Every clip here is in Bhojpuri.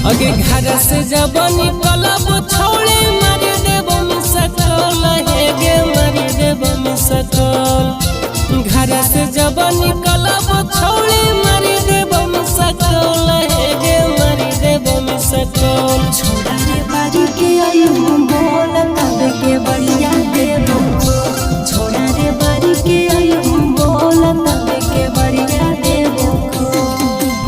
अगे घर से जब निकलब छोड़े मार देब सकल हे गे मार देब सकल। घर से जब निकलब छोड़े मार देब सकल हे गे मार देब सकल। छोड़ा रे बारी के आयु बोल तब के बढ़िया देबो। छोड़ा रे बारी के आयु बोल तब के बढ़िया देबो।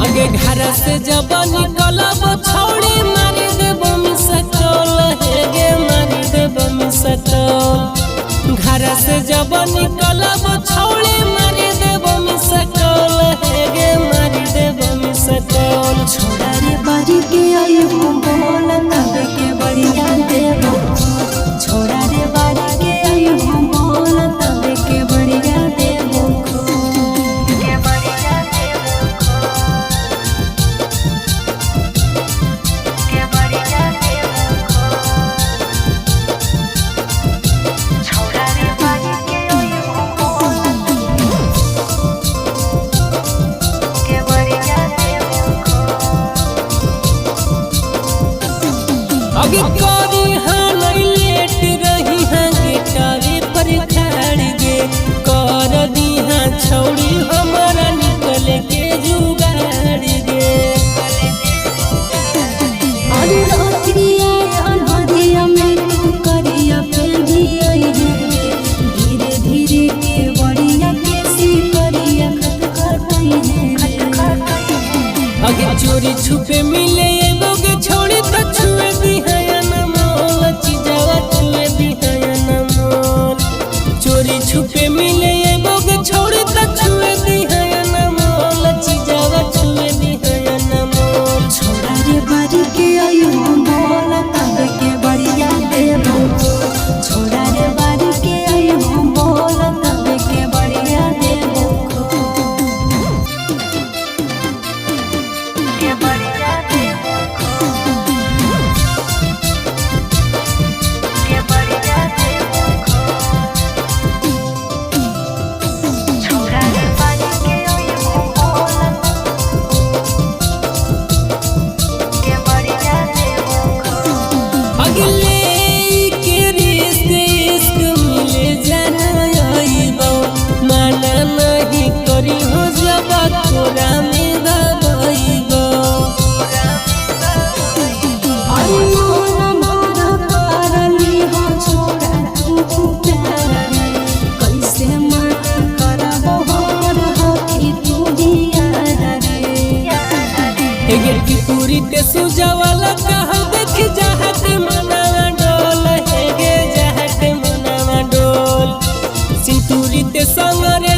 अगे घर से जब निकलब छोड़े मार देब सकल हे गे मार देब सकल। घर से जब निकलब छोड़े मार देब सकल हे गे मार देब सकल। छोड़ा रे बारी के आयु बोल तब के बढ़िया देबो। छोड़ा रे बारी के आयु बोल तब के बढ़िया देबो। अगे करी हाँ नहीं लेट रही हाँ गिटारे पर खड़ गे कर दी हाँ छौड़ी हमारा निकल के जुगाड़ गे। अरे रात्रिया अनहरिया में तू करिया फिर भी आई है। धीरे धीरे के बढ़िया कैसी करिया खटखटाई है। अगे चोरी छुपे मिले एगोगे छोड़ी तो छुए दी है न मोल चीजावा छुए दी है न मोल। चोरी छुपे मिले एगोगे छोड़ी तो छुए दी है न मोल चीजावा छुए दी है न मोल। छोड़ा रे बारी के आयु बोल तब के बढ़िया देबो। छोड़ा रे बारी के आयु बोल तब के बढ़िया देबो। अगले के रिश्ते इश्क मिले जाना आइबो। माना नहीं करी हो जब तोरा में दबाइबो। अरे मोन भरा करली हो छोड़ा तू प्यार रे। कैसे मना करबो हमर हकी तू दिया रे। एगे की पूरी ते सुजावाला कहा देख जहत मनावा डोल हे गे जहत मनावा डोल। सिंतूरी ते संग रे